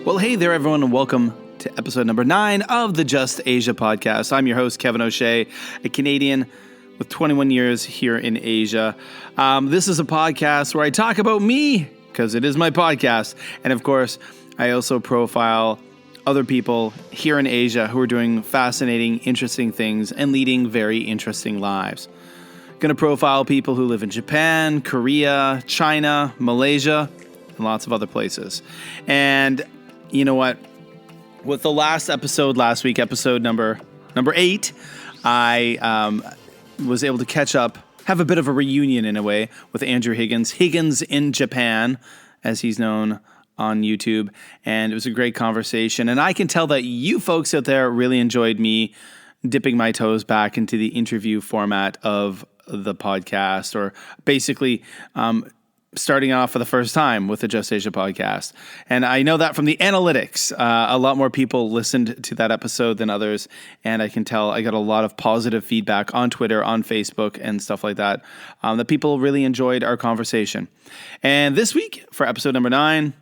Well, hey there, everyone, and welcome to episode number 9 of the Just Asia podcast. I'm your host, Kevin O'Shea, a Canadian with 21 years here in Asia. This is a podcast where I talk about me, because it is my podcast. And of course, I also profile other people here in Asia who are doing fascinating, interesting things and leading very interesting lives. Going to profile people who live in Japan, Korea, China, Malaysia, and lots of other places. And you know what? With the last episode last week, episode number 8, I was able to catch up, have a bit of a reunion in a way with Andrew Higgins in Japan, as he's known on YouTube. And it was a great conversation. And I can tell that you folks out there really enjoyed me dipping my toes back into the interview format of the podcast, or basically starting off for the first time with the Just Asia podcast. And I know that from the analytics, a lot more people listened to that episode than others. And I can tell I got a lot of positive feedback on Twitter, on Facebook, and stuff like that, that people really enjoyed our conversation. And this week, for episode number 9,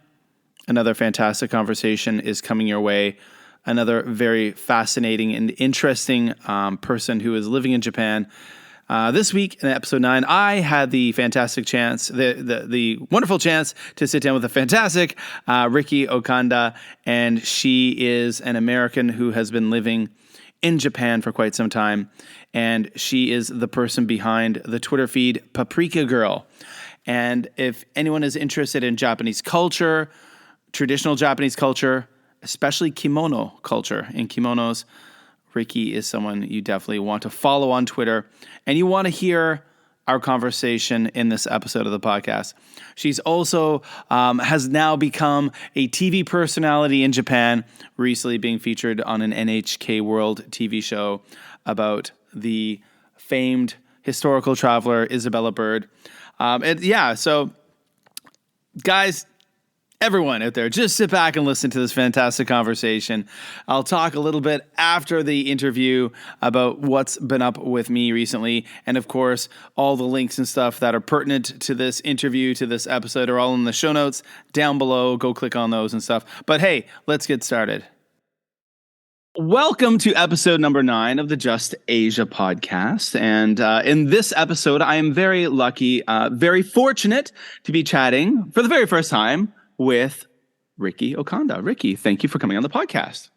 another fantastic conversation is coming your way. Another very fascinating and interesting person who is living in Japan. This week in episode 9, I had the fantastic chance, the wonderful chance to sit down with a fantastic Riki Ohkanda, and she is an American who has been living in Japan for quite some time, and she is the person behind the Twitter feed Paprika Girl. And if anyone is interested in Japanese culture, traditional Japanese culture, especially kimono culture and kimonos, Riki is someone you definitely want to follow on Twitter, and you want to hear our conversation in this episode of the podcast. She's also has now become a TV personality in Japan, recently being featured on an NHK World TV show about the famed historical traveler Isabella Bird. So guys, everyone out there, just sit back and listen to this fantastic conversation. I'll talk a little bit after the interview about what's been up with me recently. And of course, all the links and stuff that are pertinent to this interview, to this episode, are all in the show notes down below. Go click on those and stuff. But hey, let's get started. Welcome to episode number 9 of the Just Asia podcast. And in this episode, I am very lucky, very fortunate to be chatting for the very first time with Riki Ohkanda. Riki, thank you for coming on the podcast.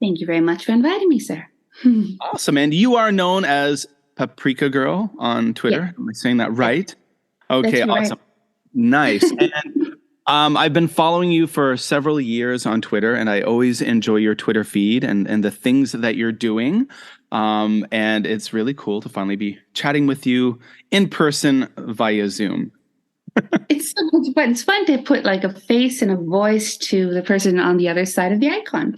Thank you very much for inviting me, sir. Awesome. And you are known as Paprika Girl on Twitter. Yes. Am I saying that right? Okay, That's awesome. Right. Nice. And I've been following you for several years on Twitter, and I always enjoy your Twitter feed and the things that you're doing. And it's really cool to finally be chatting with you in person via Zoom. It's so much fun. It's fun to put like a face and a voice to the person on the other side of the icon.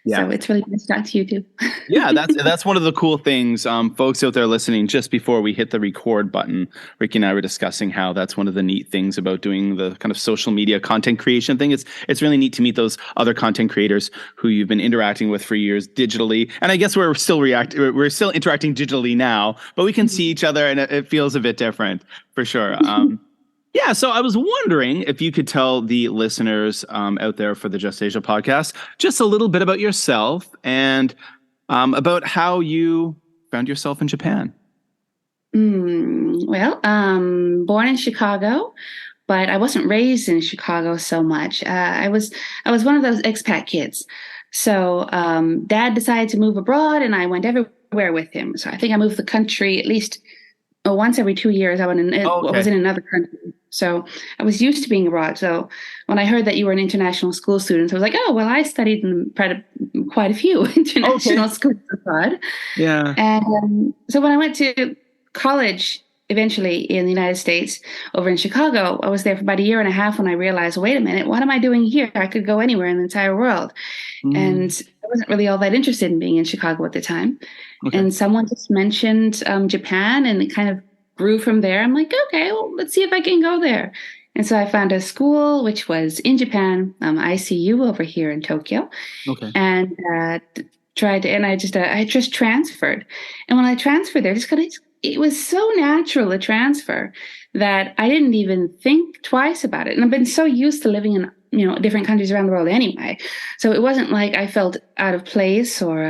Yeah. So it's really nice to talk to you too. Yeah, that's one of the cool things. Folks out there listening, just before we hit the record button, Riki and I were discussing how that's one of the neat things about doing the kind of social media content creation thing. It's really neat to meet those other content creators who you've been interacting with for years digitally. And I guess we're still interacting digitally now, but we can see each other, and it feels a bit different for sure. Yeah, so I was wondering if you could tell the listeners out there for the Just Asia podcast just a little bit about yourself and about how you found yourself in Japan. Born in Chicago, but I wasn't raised in Chicago so much. I was one of those expat kids. So Dad decided to move abroad, and I went everywhere with him. So I think I moved the country at least once every 2 years. I was in another country. So I was used to being abroad. So when I heard that you were an international school student, I was like, oh, well, I studied in quite a few international schools abroad. Yeah. And so when I went to college eventually in the United States over in Chicago, I was there for about a year and a half when I realized, wait a minute, what am I doing here? I could go anywhere in the entire world. And I wasn't really all that interested in being in Chicago at the time. Okay. And someone just mentioned Japan, and it kind of grew from there. I'm like, okay, well, let's see if I can go there. And so I found a school which was in Japan, ICU over here in Tokyo. Okay. And I just transferred. And when I transferred there, it was so natural a transfer that I didn't even think twice about it. And I've been so used to living in different countries around the world anyway. So it wasn't like I felt out of place or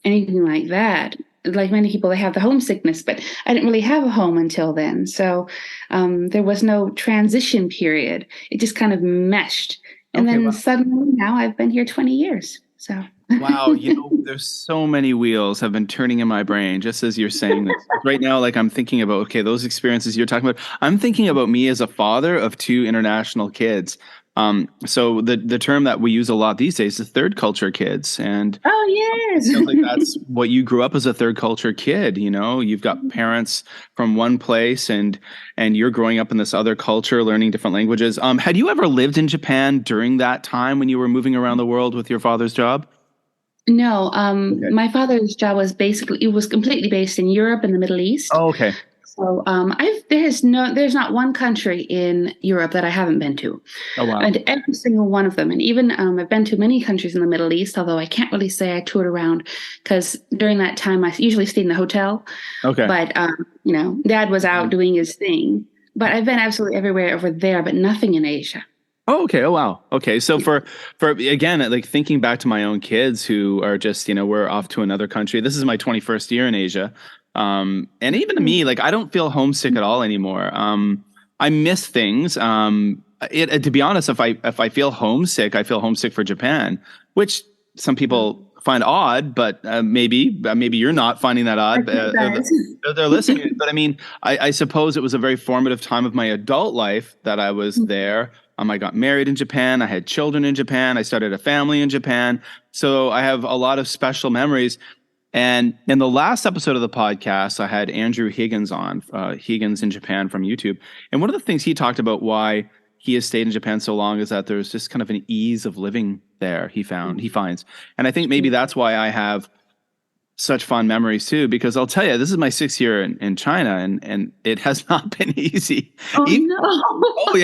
anything like that. Like many people, they have the homesickness, but I didn't really have a home until then. So there was no transition period. It just kind of meshed. And Okay, then wow. suddenly now I've been here 20 years. So Wow, there's so many wheels have been turning in my brain just as you're saying this. Right now, like I'm thinking about, okay, those experiences you're talking about. I'm thinking about me as a father of two international kids. So the term that we use a lot these days is third culture kids, and oh, it yes. sounds like that's what you grew up as a third culture kid. You've got parents from one place, and you're growing up in this other culture, learning different languages. Had you ever lived in Japan during that time when you were moving around the world with your father's job? No, Okay. my father's job was it was completely based in Europe and the Middle East. Oh, okay. So there's not one country in Europe that I haven't been to, Oh, wow. and every single one of them. And even I've been to many countries in the Middle East, although I can't really say I toured around because during that time I usually stayed in the hotel. Okay. But Dad was out doing his thing. But I've been absolutely everywhere over there, but nothing in Asia. Oh, okay. Oh, wow. Okay. So for again, like thinking back to my own kids who are just, we're off to another country. This is my 21st year in Asia. And even to me, like I don't feel homesick at all anymore. I miss things. To be honest, if I feel homesick, I feel homesick for Japan, which some people find odd, but maybe you're not finding that I odd. think They're listening. But I mean, I suppose it was a very formative time of my adult life that I was there. I got married in Japan. I had children in Japan. I started a family in Japan. So I have a lot of special memories. And in the last episode of the podcast, I had Andrew Higgins on, Higgins in Japan from YouTube. And one of the things he talked about why he has stayed in Japan so long is that there's just kind of an ease of living there, he finds. And I think maybe that's why I have such fond memories too, because I'll tell you, this is my 6th year in China, and it has not been easy. Oh Even, no. oh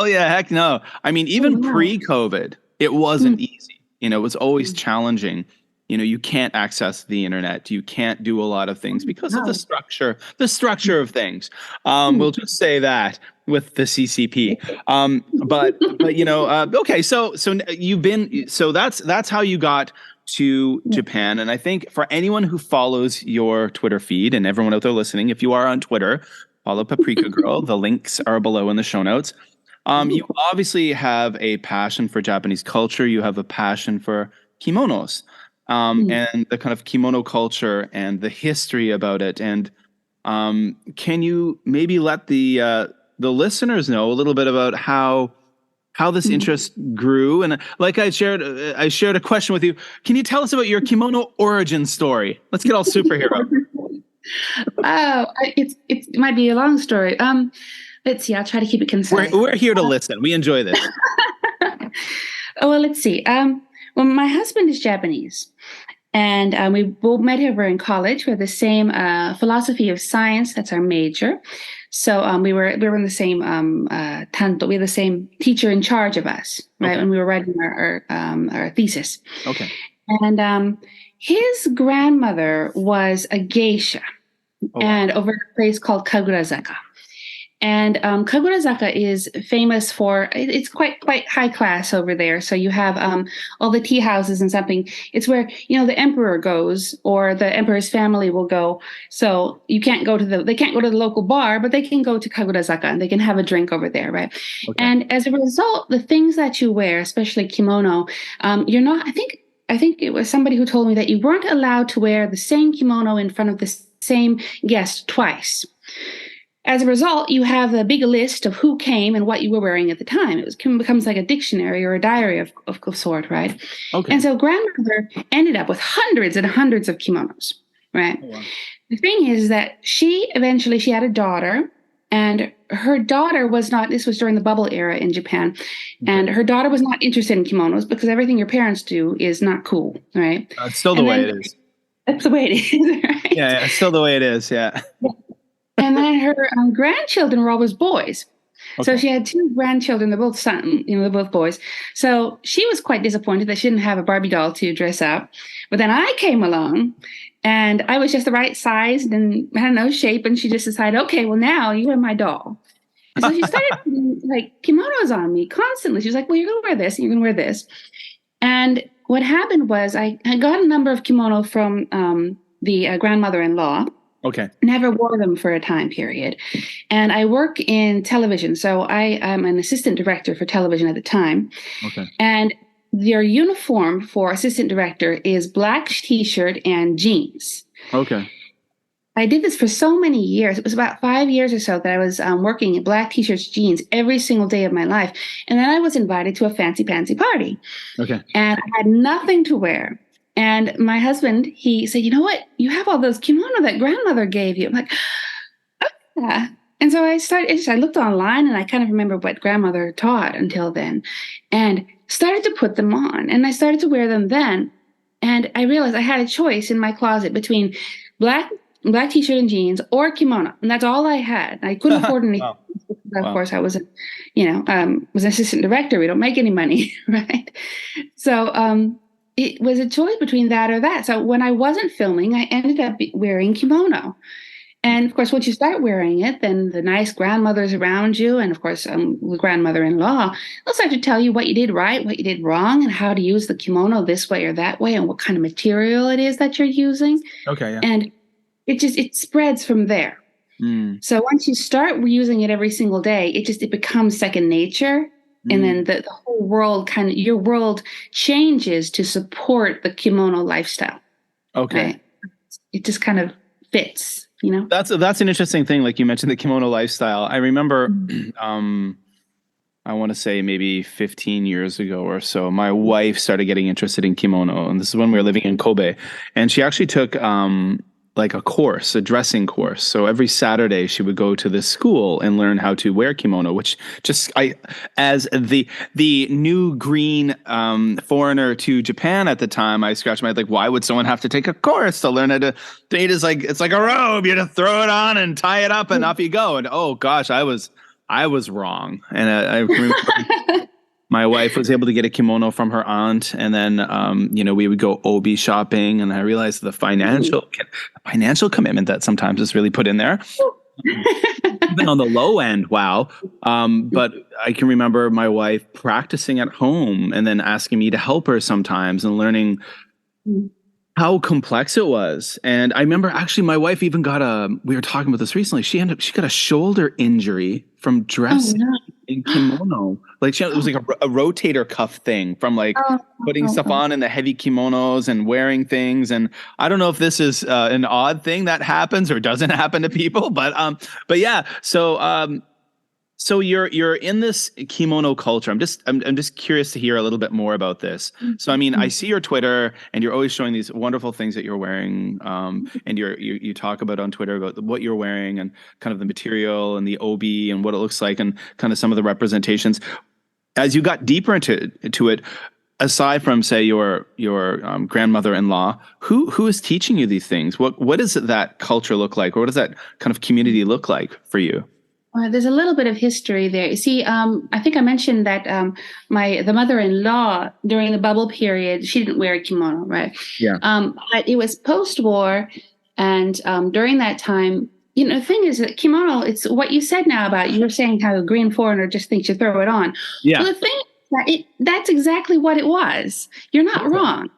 yeah, heck no. I mean, even Wow. pre-COVID, it wasn't easy. It was always challenging. You can't access the internet. You can't do a lot of things because of Wow. the structure of things. We'll just say that with the CCP. But okay. So that's how you got to Japan. And I think for anyone who follows your Twitter feed and everyone out there listening, if you are on Twitter, follow Paprika Girl. The links are below in the show notes. You obviously have a passion for Japanese culture. You have a passion for kimonos, and the kind of kimono culture and the history about it. And can you maybe let the listeners know a little bit about how this interest grew? And like I shared a question with you. Can you tell us about your kimono origin story? Let's get all superhero. It might be a long story. Let's see. I'll try to keep it concise. We're here to listen. We enjoy this. Oh, well, let's see. Well, my husband is Japanese, and we both met over in college. We have the same philosophy of science. That's our major. So we were in the same tanto. We had the same teacher in charge of us, right? Okay. When we were writing our thesis. Okay. And his grandmother was a geisha, and over a place called Kagurazaka. And Kagurazaka is famous for it's quite high class over there. So you have all the tea houses and something. It's where the emperor goes or the emperor's family will go. So they can't go to the local bar, but they can go to Kagurazaka and they can have a drink over there, right? Okay. And as a result, the things that you wear, especially kimono, you're not. I think it was somebody who told me that you weren't allowed to wear the same kimono in front of the same guest twice. As a result, you have a big list of who came and what you were wearing at the time. It becomes like a dictionary or a diary of sort, right? Okay. And so grandmother ended up with hundreds and hundreds of kimonos, right? Oh, wow. The thing is that she had a daughter, and her daughter was not, this was during the bubble era in Japan, and her daughter was not interested in kimonos because everything your parents do is not cool, right? It's still the way it is. That's the way it is, right? Yeah, it's still the way it is, yeah. And then her grandchildren were always boys. Okay. So she had 2 grandchildren. They're both they're both boys. So she was quite disappointed that she didn't have a Barbie doll to dress up. But then I came along, and I was just the right size and I don't know shape. And she just decided, okay, well now you are my doll. So she started putting, like, kimonos on me constantly. She was like, well, you're going to wear this and you're going to wear this. And what happened was I got a number of kimono from the grandmother-in-law. Okay. Never wore them for a time period. And I work in television. So I am an assistant director for television at the time. Okay. And their uniform for assistant director is black t-shirt and jeans. Okay. I did this for so many years. It was about 5 years or so that I was working in black t-shirts, jeans every single day of my life. And then I was invited to a fancy pantsy party. Okay. And I had nothing to wear. And my husband, he said, you know what? You have all those kimono that grandmother gave you. I'm like, oh, yeah. And so I looked online and I kind of remember what grandmother taught until then and started to put them on. And I started to wear them then. And I realized I had a choice in my closet between black t-shirt and jeans or kimono. And that's all I had. I couldn't afford anything. Wow. Of course, I was, was an assistant director. We don't make any money, right? So it was a choice between that or that. So when I wasn't filming, I ended up wearing kimono. And of course, once you start wearing it, then the nice grandmothers around you, and of course, the grandmother-in-law, they'll start to tell you what you did right, what you did wrong, and how to use the kimono this way or that way, and what kind of material it is that you're using. Okay. Yeah. And it spreads from there. Mm. So once you start using it every single day, it becomes second nature. And then the whole world your world changes to support the kimono lifestyle. Okay. Right? It just kind of fits, That's an interesting thing. Like you mentioned the kimono lifestyle. I remember, I want to say maybe 15 years ago or so, my wife started getting interested in kimono. And this is when we were living in Kobe. And she actually took, like a dressing course. So every Saturday she would go to this school and learn how to wear kimono, which as the new green foreigner to Japan at the time, I scratched my head like, why would someone have to take a course to learn how to date? It's like a robe. You just throw it on and tie it up and off you go. And oh gosh, I was wrong. And I remember my wife was able to get a kimono from her aunt, and then we would go obi shopping, and I realized the financial commitment that sometimes is really put in there. Even on the low end, wow. But I can remember my wife practicing at home and then asking me to help her sometimes and learning how complex it was. And I remember actually my wife even we were talking about this recently. She got a shoulder injury from dressing in kimono. Like it was like a rotator cuff thing from like putting stuff on in the heavy kimonos and wearing things. And I don't know if this is an odd thing that happens or doesn't happen to people, but yeah. So you're in this kimono culture. I'm just curious to hear a little bit more about this. So I mean, I see your Twitter, and you're always showing these wonderful things that you're wearing, and you talk about on Twitter about what you're wearing and kind of the material and the obi and what it looks like and kind of some of the representations. As you got deeper into it, aside from say your grandmother-in-law, who is teaching you these things? What does that culture look like, or what does that kind of community look like for you? There's a little bit of history there. You see, I think I mentioned that the mother-in-law during the bubble period, she didn't wear a kimono, right? Yeah. But it was post-war, and during that time, the thing is that kimono, it's what you said now about you were saying how a green foreigner just thinks you throw it on. Yeah. Well, the thing is that's exactly what it was. You're not wrong.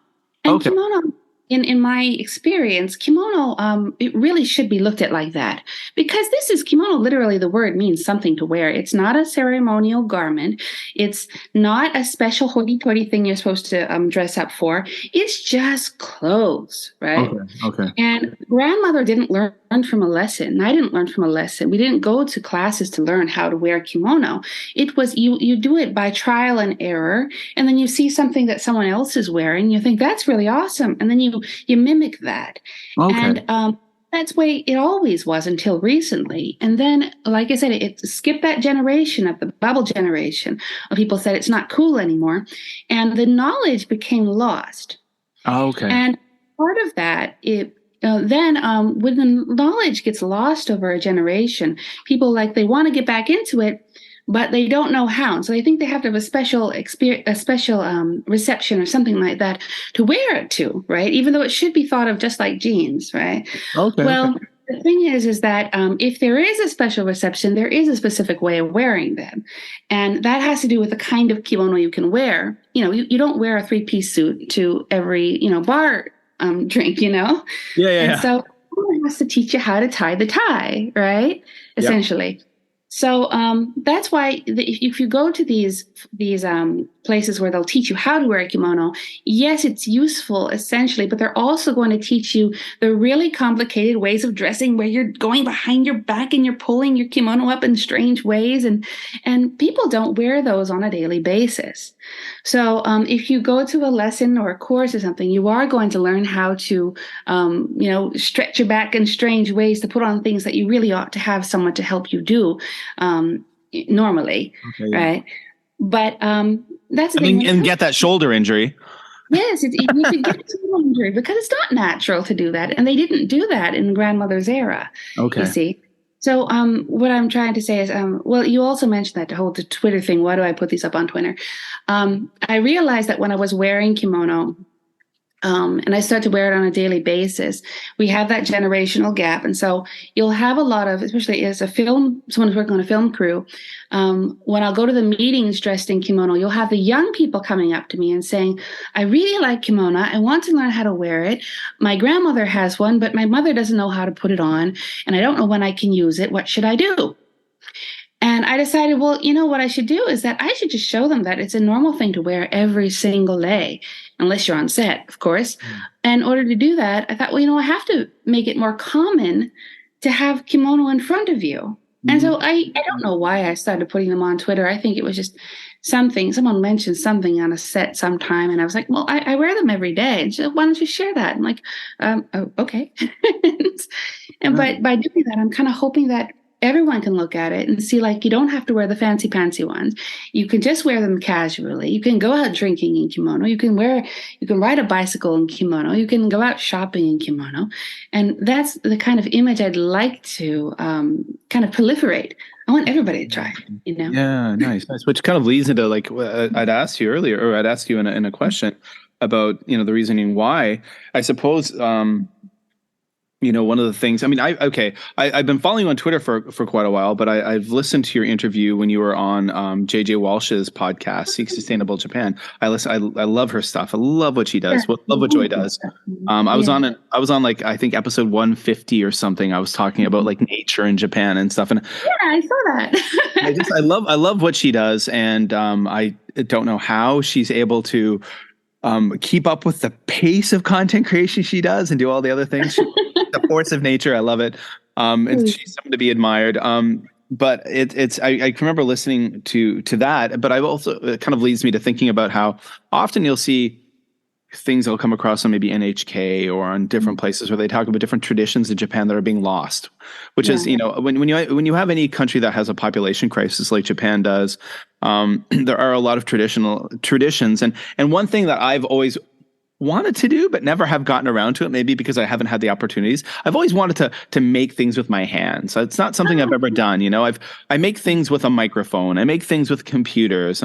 And kimono, in my experience, kimono, it really should be looked at like that, because this is kimono. Literally, the word means something to wear. It's not a ceremonial garment. It's not a special hoity-toity thing you're supposed to dress up for. It's just clothes, right? Okay. And grandmother didn't learn from a lesson. I didn't learn from a lesson. We didn't go to classes to learn how to wear kimono. It was you do it by trial and error, and then you see something that someone else is wearing, you think that's really awesome, and then you mimic that. And that's the way it always was until recently. And then, like I said, it skipped that generation of the bubble generation of people said it's not cool anymore, and the knowledge became lost. And part of that, then when the knowledge gets lost over a generation, people they want to get back into it, but they don't know how. So they think they have to have a special reception or something like that to wear it to, right? Even though it should be thought of just like jeans, right? The thing is that if there is a special reception, there is a specific way of wearing them. And that has to do with the kind of kimono you can wear. You don't wear a three-piece suit to every, bar drink, Yeah, yeah, And yeah. so it has to teach you how to tie the tie, right? Yep. Essentially. So that's why if you go to these places where they'll teach you how to wear a kimono, yes, it's useful essentially, but they're also going to teach you the really complicated ways of dressing, where you're going behind your back and you're pulling your kimono up in strange ways, and people don't wear those on a daily basis. So if you go to a lesson or a course or something, you are going to learn how to, stretch your back in strange ways to put on things that you really ought to have someone to help you do normally, Okay, yeah. right? But that's the thing. And get that shoulder injury. Yes, you could get shoulder injury because it's not natural to do that, and they didn't do that in grandmother's era. Okay. You see. So what I'm trying to say is, well, you also mentioned that whole the Twitter thing. Why do I put these up on Twitter? I realized that when I was wearing kimono, and I start to wear it on a daily basis, we have that generational gap. And so you'll have a lot of, especially as someone who's working on a film crew, when I'll go to the meetings dressed in kimono, you'll have the young people coming up to me and saying, I really like kimono. I want to learn how to wear it. My grandmother has one, but my mother doesn't know how to put it on. And I don't know when I can use it. What should I do? And I decided, well, what I should do is that I should just show them that it's a normal thing to wear every single day, unless you're on set, of course. And in order to do that, I thought, well, I have to make it more common to have kimono in front of you. And so I don't know why I started putting them on Twitter. I think it was just someone mentioned something on a set sometime, and I was like, well, I wear them every day. And she said, why don't you share that? I'm like, oh, okay. And but by doing that, I'm kind of hoping that everyone can look at it and see, like, you don't have to wear the fancy ones. You can just wear them casually. You can go out drinking in kimono. You can ride a bicycle in kimono. You can go out shopping in kimono. And that's the kind of image I'd like to kind of proliferate. I want everybody to try, Yeah, nice. Which kind of leads into like I'd asked you earlier, or I'd asked you in a question about, the reasoning why. I suppose, one of the things, I mean, I've been following you on Twitter for quite a while, but I've listened to your interview when you were on JJ Walsh's podcast, Seek Sustainable Japan. I love her stuff. I love what she does. Love what Joy does. I was on like, I think episode 150 or something. I was talking about like nature in Japan and stuff. And yeah, I saw that. I love what she does. And I don't know how she's able to keep up with the pace of content creation she does and do all the other things. The force of nature. I love it. And she's something to be admired. But I can remember listening to that, but I've also, it kind of leads me to thinking about how often you'll see things that'll come across on maybe NHK or on different places where they talk about different traditions in Japan that are being lost, which is, when you have any country that has a population crisis like Japan does, there are a lot of traditions. And one thing that I've always wanted to do, but never have gotten around to it, maybe because I haven't had the opportunities. I've always wanted to make things with my hands. So it's not something I've ever done. I make things with a microphone. I make things with computers.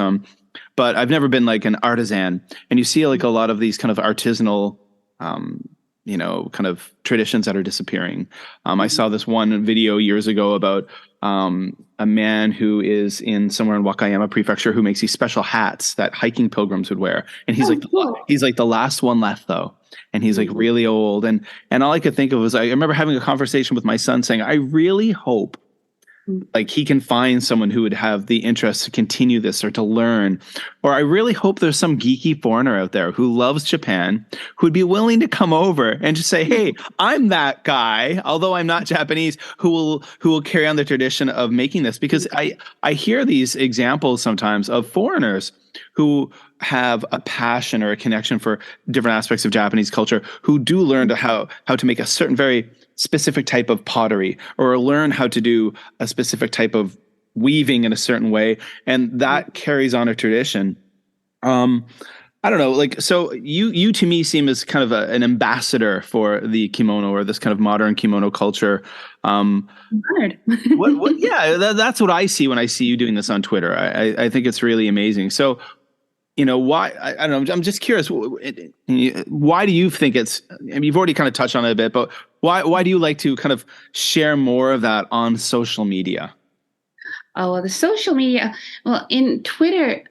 But I've never been like an artisan. And you see like a lot of these kind of artisanal, kind of traditions that are disappearing. I saw this one video years ago about a man who is somewhere in Wakayama Prefecture who makes these special hats that hiking pilgrims would wear. And he's like the last one left though. And he's like really old. And all I could think of was, I remember having a conversation with my son saying, I really hope like he can find someone who would have the interest to continue this or to learn. Or I really hope there's some geeky foreigner out there who loves Japan, who would be willing to come over and just say, hey, I'm that guy, although I'm not Japanese, who will carry on the tradition of making this. Because I hear these examples sometimes of foreigners who have a passion or a connection for different aspects of Japanese culture, who do learn how to make a certain very specific type of pottery, or learn how to do a specific type of weaving in a certain way. And that carries on a tradition. I don't know, like, so you to me seem as kind of an ambassador for the kimono, or this kind of modern kimono culture. That's what I see when I see you doing this on Twitter. I think it's really amazing. So, why, I don't know, I'm just curious, why do you think it's, I mean, you've already kind of touched on it a bit, but Why do you like to kind of share more of that on social media? Oh, well, the social media. Well, in Twitter,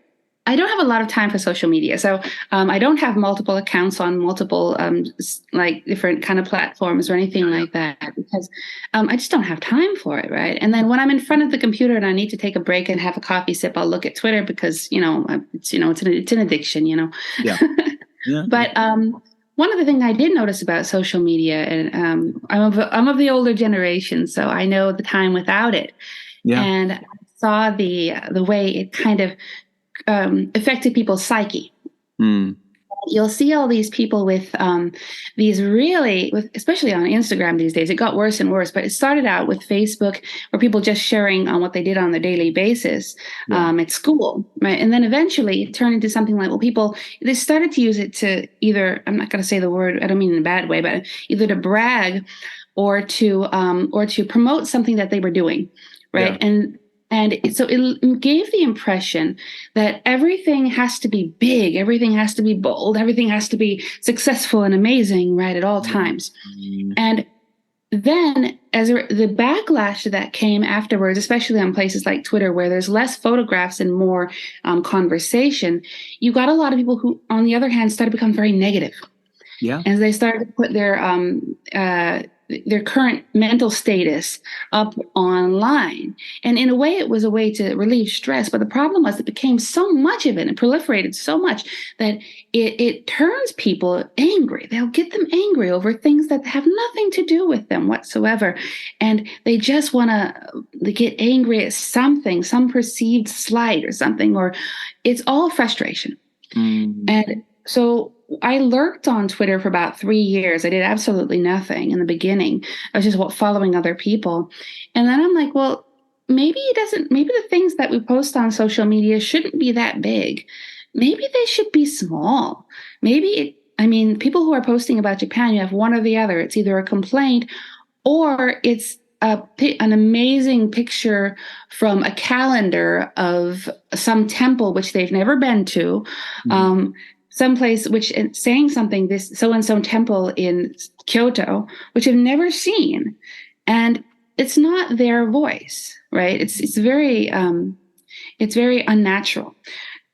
I don't have a lot of time for social media, so I don't have multiple accounts on multiple like different kind of platforms or anything like that because I just don't have time for it, right? And then when I'm in front of the computer and I need to take a break and have a coffee sip, I'll look at Twitter because it's an addiction, Yeah. Yeah. But one of the things I did notice about social media, and I'm of the older generation, so I know the time without it, Yeah. and I saw the way it kind of affected people's psyche. Mm. You'll see all these people with these really, especially on Instagram these days. It got worse and worse, but it started out with Facebook, where people just sharing on what they did on a daily basis at school, right? And then eventually it turned into something like, well, people they started to use it to either, I'm not going to say the word, I don't mean in a bad way, but either to brag or to promote something that they were doing, right? Yeah. And so it gave the impression that everything has to be big, everything has to be bold, everything has to be successful and amazing, right, at all times. And then the backlash that came afterwards, especially on places like Twitter, where there's less photographs and more conversation, you got a lot of people who, on the other hand, started to become very negative. Yeah. And they started to put their current mental status up online. And in a way, it was a way to relieve stress. But the problem was it became so much of it and proliferated so much that it turns people angry. They'll get them angry over things that have nothing to do with them whatsoever. And they just want to get angry at something, some perceived slight or something, or it's all frustration. And so I lurked on Twitter for about 3 years. I did absolutely nothing in the beginning. I was just following other people. And then I'm like, well, maybe the things that we post on social media shouldn't be that big. Maybe they should be small. People who are posting about Japan, you have one or the other. It's either a complaint or it's an amazing picture from a calendar of some temple which they've never been to. Someplace which saying something, this so and so temple in Kyoto, which I've never seen, and it's not their voice, right? It's very unnatural.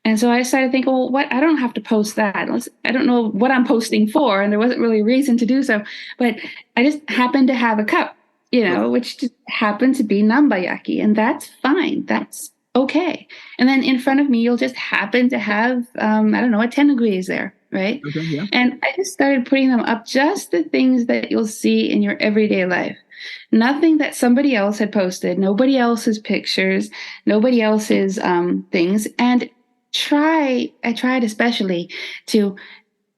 And so I decided to think, well, what? I don't have to post that. I don't know what I'm posting for, and there wasn't really a reason to do so. But I just happened to have a cup, which just happened to be Nambayaki, and that's fine. That's okay. And then in front of me, you'll just happen to have, a tenugui is there, right? Okay, yeah. And I just started putting them up, just the things that you'll see in your everyday life. Nothing that somebody else had posted, nobody else's pictures, nobody else's things. And I tried especially to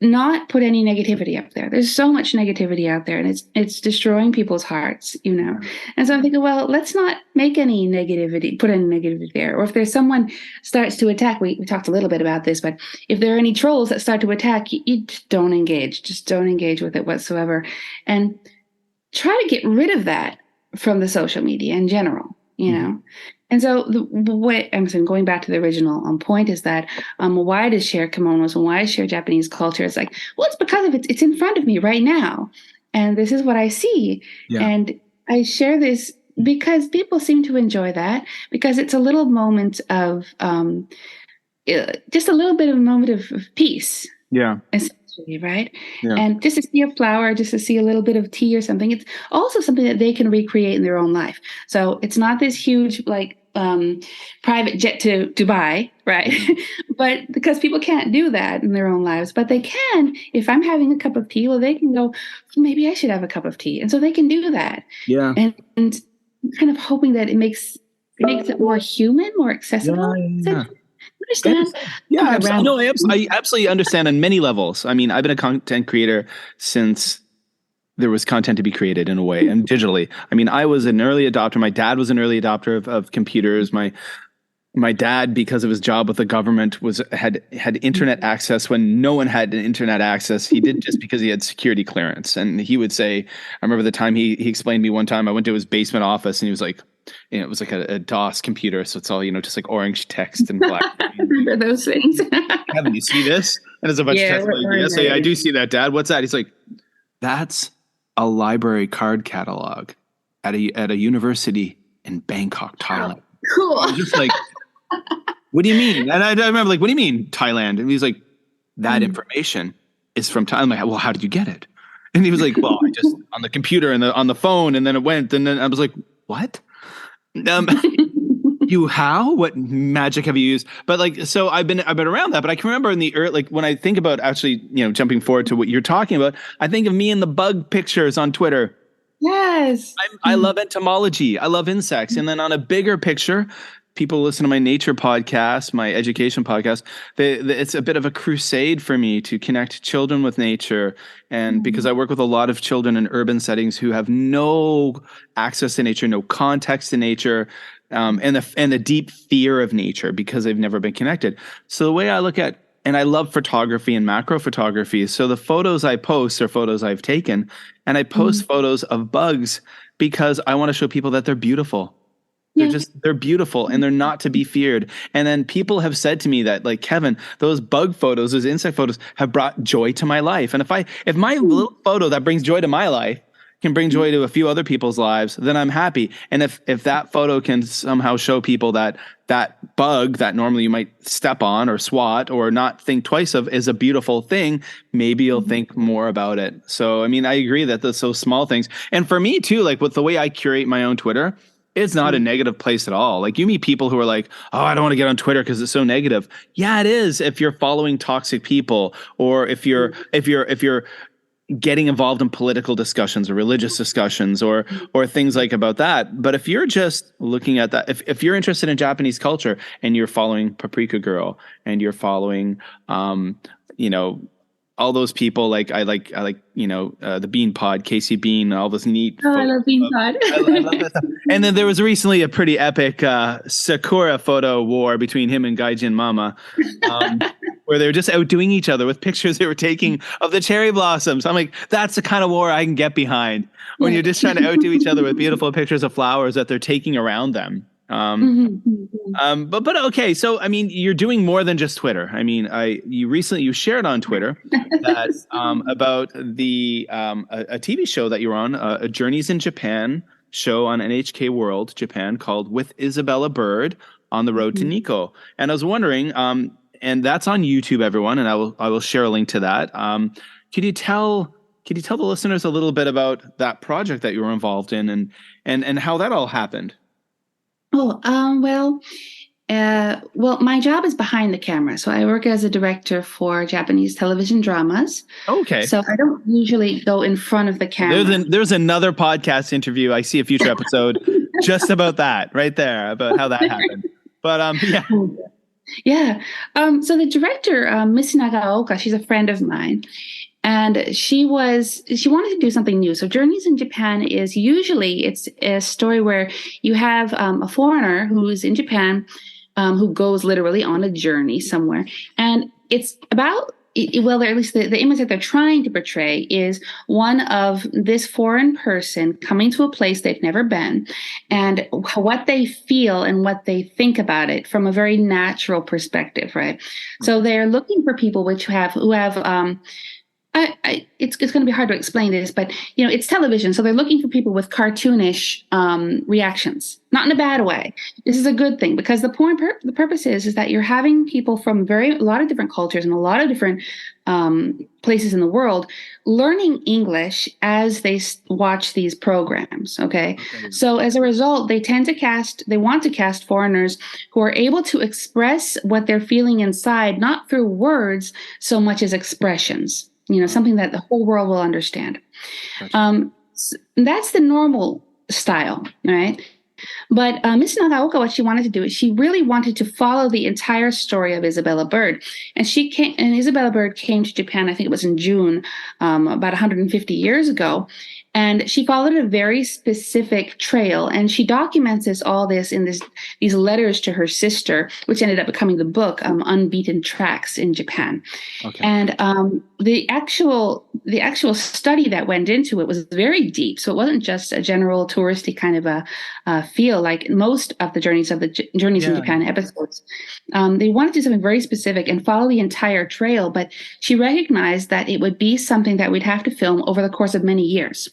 not put any negativity up there. There's so much negativity out there, and it's destroying people's hearts, And so I'm thinking, well, let's not make any negativity, put any negativity there. Or if there's someone starts to attack, we talked a little bit about this, but if there are any trolls that start to attack, you just don't engage. Just don't engage with it whatsoever. And try to get rid of that from the social media in general, And so the way I'm saying, going back to the original point is that why to share kimonos and why to share Japanese culture? It's like, well, it's because of it's in front of me right now, and this is what I see, and I share this because people seem to enjoy that because it's a little moment of just a little bit of a moment of peace. Yeah. Essentially, right? Yeah. And just to see a flower, just to see a little bit of tea or something, it's also something that they can recreate in their own life. So it's not this huge private jet to Dubai, right? But because people can't do that in their own lives, but they can. If I'm having a cup of tea, well, they can go, maybe I should have a cup of tea, and so they can do that. Yeah. And kind of hoping that it makes it more human, more accessible. Yeah. Understand? Yeah, I absolutely understand on many levels. I mean, I've been a content creator since there was content to be created in a way, and digitally. I mean, I was an early adopter. My dad was an early adopter of computers. My dad, because of his job with the government, had internet access when no one had internet access. He did just because he had security clearance. And he would say, I remember the time he explained to me one time, I went to his basement office and he was like, it was like a DOS computer. So it's all, just like orange text and black. I remember those things. Kevin, you see this? And there's a bunch of text. Like, yes, I do see that, Dad. What's that? He's like, that's a library card catalog at a university in Bangkok, Thailand. Cool. I was just like, what do you mean? And I remember like, what do you mean Thailand? And he's like, that information is from Thailand. I'm like, well, how did you get it? And he was like, well, I just on the computer and on the phone, and then it went. And then I was like, what? What magic have you used? But like, so I've been around that, but I can remember in the early, like when I think about actually, jumping forward to what you're talking about, I think of me and the bug pictures on Twitter. Yes. I love entomology. I love insects. And then on a bigger picture, people listen to my nature podcast, my education podcast. It's a bit of a crusade for me to connect children with nature. And because I work with a lot of children in urban settings who have no access to nature, no context to nature, and the deep fear of nature because they've never been connected. So the way I look at, and I love photography and macro photography. So the photos I post are photos I've taken, and I post photos of bugs because I want to show people that they're beautiful. They're beautiful and they're not to be feared. And then people have said to me that, like, Kevin, those bug photos, those insect photos have brought joy to my life. And if my little photo that brings joy to my life can bring joy to a few other people's lives, then I'm happy. And if that photo can somehow show people that bug that normally you might step on or swat or not think twice of is a beautiful thing, maybe you'll think more about it. So, I mean, I agree that those small things. And for me too, like with the way I curate my own Twitter, it's not a negative place at all. Like you meet people who are like, oh, I don't want to get on Twitter because it's so negative. Yeah, it is. If you're following toxic people, or if you're getting involved in political discussions or religious discussions or things like about that. But if you're just looking at that, if you're interested in Japanese culture and you're following Paprika Girl and you're following, all those people, like I like the Bean Pod, Casey Bean, all this neat. I love Bean Pod. I love that stuff. And then there was recently a pretty epic Sakura photo war between him and Gaijin Mama, where they were just outdoing each other with pictures they were taking of the cherry blossoms. I'm like, that's the kind of war I can get behind when you're just trying to outdo each other with beautiful pictures of flowers that they're taking around them. But okay, so I mean, you're doing more than just Twitter. I mean, you shared on Twitter that about the a TV show that you're on, a Journeys in Japan show on NHK World Japan called With Isabella Bird on the Road to Nikko. And I was wondering, and that's on YouTube, everyone, and I will share a link to that. Could you tell the listeners a little bit about that project that you were involved in and how that all happened? Well, my job is behind the camera. So I work as a director for Japanese television dramas. Okay. So I don't usually go in front of the camera. There's another podcast interview. I see a future episode just about that right there, about how that happened. But yeah. Yeah. So the director, Miss Nagaoka, she's a friend of mine. And she wanted to do something new. So Journeys in Japan it's a story where you have a foreigner who's in Japan, who goes literally on a journey somewhere. And it's about, well, at least the image that they're trying to portray is one of this foreign person coming to a place they've never been and what they feel and what they think about it from a very natural perspective, right? So they're looking for people who have it's going to be hard to explain this, but it's television, so they're looking for people with cartoonish reactions, not in a bad way. This is a good thing because the purpose is that you're having people from a lot of different cultures and a lot of different places in the world learning English as they watch these programs. Okay, so as a result, they want to cast foreigners who are able to express what they're feeling inside, not through words so much as expressions. Something that the whole world will understand. Gotcha. That's the normal style, right? But Miss Nagaoka, what she wanted to do is she really wanted to follow the entire story of Isabella Bird. And Isabella Bird came to Japan, I think it was in June, about 150 years ago. And she followed a very specific trail, and she documents all this in these letters to her sister, which ended up becoming the book, Unbeaten Tracks in Japan. Okay. And the actual study that went into it was very deep. So it wasn't just a general touristy kind of a feel like most of the Journeys in Japan episodes. They wanted to do something very specific and follow the entire trail, but she recognized that it would be something that we'd have to film over the course of many years.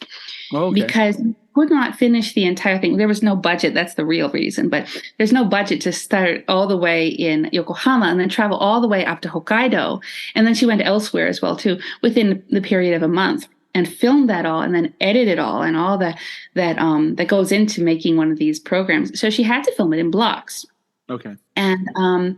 Oh, okay. because you could not finish the entire thing. There was no budget. That's the real reason. But there's no budget to start all the way in Yokohama and then travel all the way up to Hokkaido. And then she went elsewhere as well, too, within the period of a month and filmed that all and then edit it all and all that goes into making one of these programs. So she had to film it in blocks. Okay. And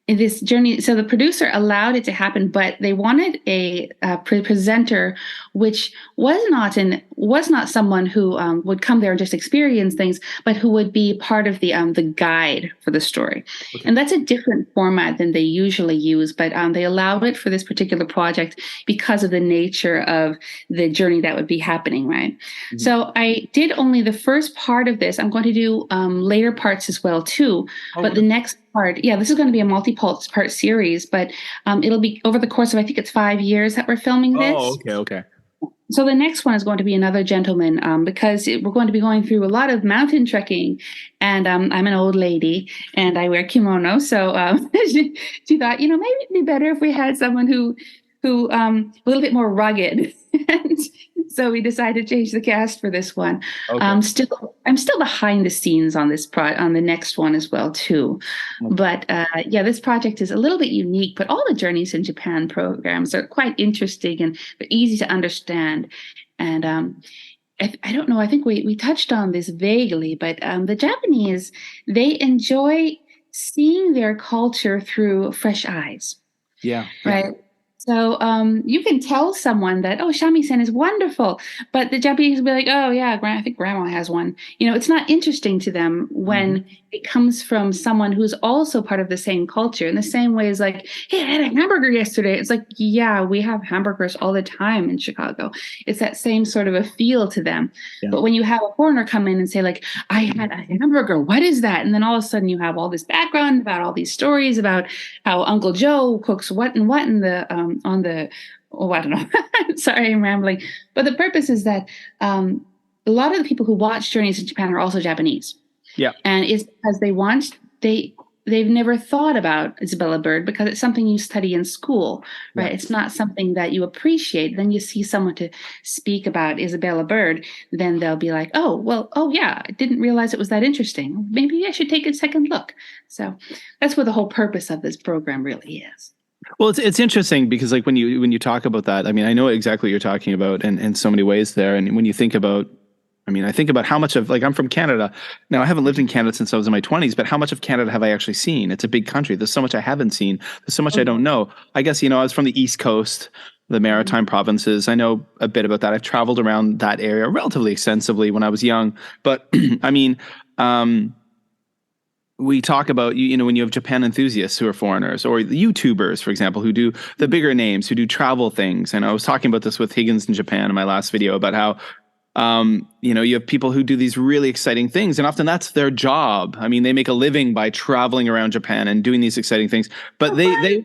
in this journey, so the producer allowed it to happen, but they wanted a presenter which was not someone who would come there and just experience things, but who would be part of the guide for the story. Okay. And that's a different format than they usually use, but they allowed it for this particular project because of the nature of the journey that would be happening, right? Mm-hmm. So I did only the first part of this. I'm going to do later parts as well too, but the next part, this is going to be a multi-part series, but it'll be over the course of, I think it's 5 years that we're filming this. Oh, okay. So the next one is going to be another gentleman because we're going to be going through a lot of mountain trekking, and I'm an old lady and I wear kimono. So she thought, maybe it'd be better if we had someone who a little bit more rugged. And so we decided to change the cast for this one. Okay. I'm still behind the scenes on this on the next one as well too. Okay. But this project is a little bit unique. But all the Journeys in Japan programs are quite interesting and they're easy to understand. And I don't know. I think we touched on this vaguely, but the Japanese, they enjoy seeing their culture through fresh eyes. Yeah. Right. So you can tell someone that, shamisen is wonderful, but the Japanese will be like, oh, yeah, I think grandma has one. It's not interesting to them when it comes from someone who's also part of the same culture in the same way as like, hey, I had a hamburger yesterday. It's like, yeah, we have hamburgers all the time in Chicago. It's that same sort of a feel to them. Yeah. But when you have a foreigner come in and say like, I had a hamburger, what is that? And then all of a sudden you have all this background about all these stories about how Uncle Joe cooks what in the I don't know. Sorry, I'm rambling. But the purpose is that a lot of the people who watch Journeys in Japan are also Japanese. Yeah. And it's because they've never thought about Isabella Bird because it's something you study in school, right? Yeah. It's not something that you appreciate. Then you see someone to speak about Isabella Bird, then they'll be like, oh yeah, I didn't realize it was that interesting. Maybe I should take a second look. So that's what the whole purpose of this program really is. Well, it's interesting because like when you talk about that, I mean, I know exactly what you're talking about in so many ways there. And when you think about, I think about how much of, like, I'm from Canada. Now, I haven't lived in Canada since I was in my 20s, but how much of Canada have I actually seen? It's a big country. There's so much I haven't seen. There's so much I don't know. I guess, I was from the East Coast, the Maritime provinces. I know a bit about that. I've traveled around that area relatively extensively when I was young. But we talk about, when you have Japan enthusiasts who are foreigners, or the YouTubers, for example, who do the bigger names, who do travel things. And I was talking about this with Higgins in Japan in my last video about how, you have people who do these really exciting things, and often that's their job. I mean, they make a living by traveling around Japan and doing these exciting things. But they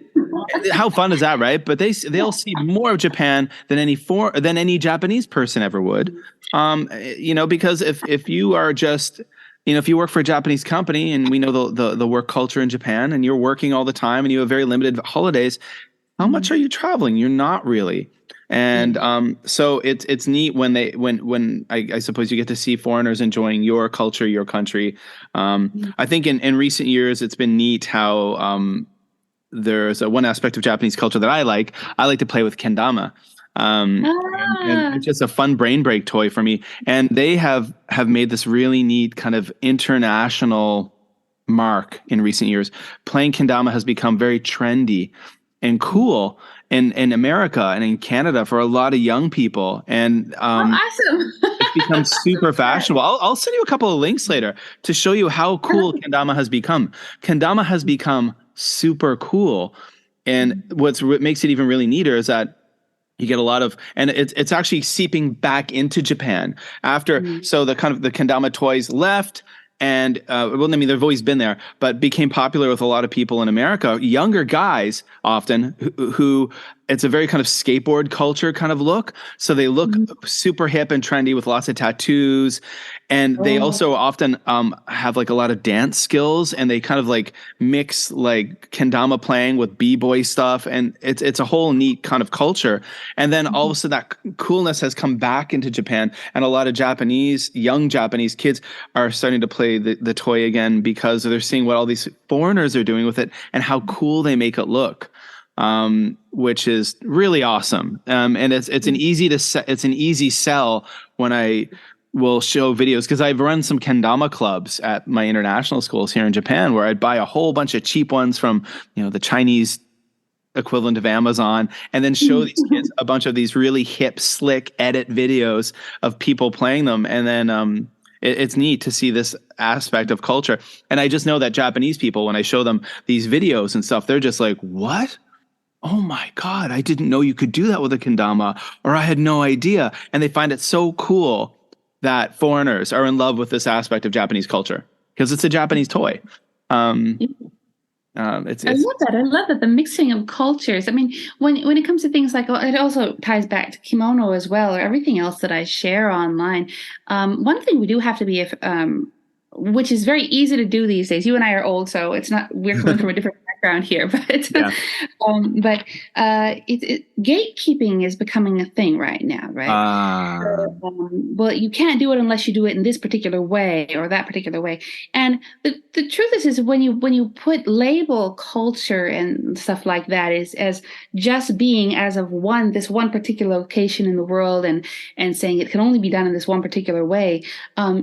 how fun is that, right? But they'll see more of Japan than any Japanese person ever would. Because if you are just, if you work for a Japanese company, and we know the work culture in Japan, and you're working all the time and you have very limited holidays, how much are you traveling? You're not really. And so it's neat when I suppose you get to see foreigners enjoying your culture, your country. I think in recent years it's been neat how there's one aspect of Japanese culture that I like. I like to play with kendama. And it's just a fun brain break toy for me. And they have made this really neat kind of international mark in recent years. Playing kendama has become very trendy and cool in America and in Canada for a lot of young people. And awesome. It's become super fashionable. I'll send you a couple of links later to show you how cool kendama has become. Kendama has become super cool. And what makes it even really neater is that you get a lot of, and it's actually seeping back into Japan after. So the kendama toys left, and they've always been there, but became popular with a lot of people in America, younger guys often who it's a very kind of skateboard culture kind of look. So they look super hip and trendy with lots of tattoos. And they also often have like a lot of dance skills, and they kind of like mix like kendama playing with b-boy stuff. And it's a whole neat kind of culture. And then all of a sudden that coolness has come back into Japan, and a lot of young Japanese kids are starting to play the toy again because they're seeing what all these foreigners are doing with it and how cool they make it look. Which is really awesome. And it's an easy sell when I will show videos, because I've run some kendama clubs at my international schools here in Japan where I'd buy a whole bunch of cheap ones from, the Chinese equivalent of Amazon, and then show these kids a bunch of these really hip, slick edit videos of people playing them. And then, it's neat to see this aspect of culture. And I just know that Japanese people, when I show them these videos and stuff, they're just like, what? Oh my God, I didn't know you could do that with a kendama, or I had no idea. And they find it so cool that foreigners are in love with this aspect of Japanese culture because it's a Japanese toy. I love that. I love that, the mixing of cultures. I mean, when it comes to things like, it also ties back to kimono as well, or everything else that I share online. One thing we do have to be, which is very easy to do these days. You and I are old, so it's not. We're coming from a different background here, but gatekeeping is becoming a thing right now, right? Well, you can't do it unless you do it in this particular way or that particular way. And the truth is when you put label culture and stuff like that as just being as of this one particular location in the world, and saying it can only be done in this one particular way,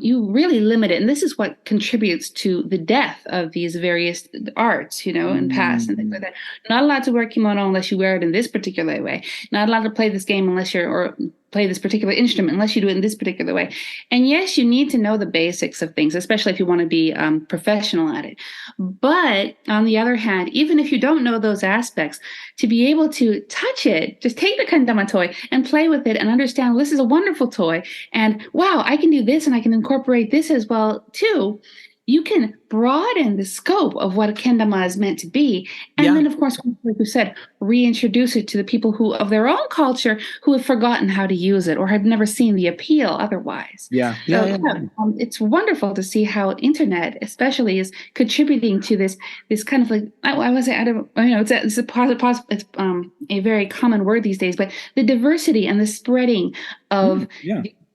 you really limit it. And this is what contributes to the death of these various arts, and past and things like that. Not allowed to wear kimono unless you wear it in this particular way. Not allowed to play this game or play this particular instrument unless you do it in this particular way. And yes, you need to know the basics of things, especially if you want to be professional at it. But on the other hand, even if you don't know those aspects, to be able to touch it, just take the kendama toy and play with it and understand, well, this is a wonderful toy. And wow, I can do this and I can incorporate this as well too. You can broaden the scope of what a kendama is meant to be. And then, of course, like you said, reintroduce it to the people who, of their own culture, who have forgotten how to use it or had never seen the appeal otherwise. It's wonderful to see how internet, especially, is contributing to this kind of like, I would say, it's a very common word these days, but the diversity and the spreading of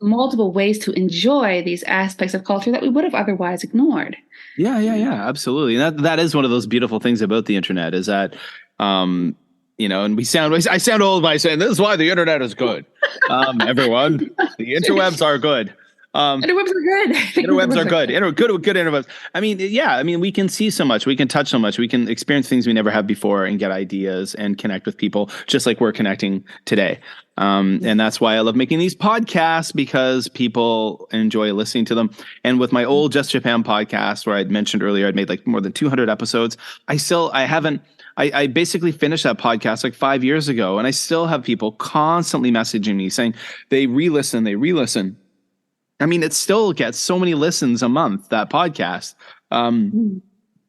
multiple ways to enjoy these aspects of culture that we would have otherwise ignored. Yeah, absolutely. And that is one of those beautiful things about the internet is that, and I sound old by saying this is why the internet is good. Everyone, the interwebs are good. Interwebs are good. Interwebs are good. Good interwebs. I mean, we can see so much. We can touch so much. We can experience things we never have before and get ideas and connect with people just like we're connecting today. And that's why I love making these podcasts, because people enjoy listening to them. And with my old Just Japan podcast, where I'd mentioned earlier, I'd made like more than 200 episodes. I basically finished that podcast like 5 years ago, and I still have people constantly messaging me saying they re-listen. I mean, it still gets so many listens a month, that podcast.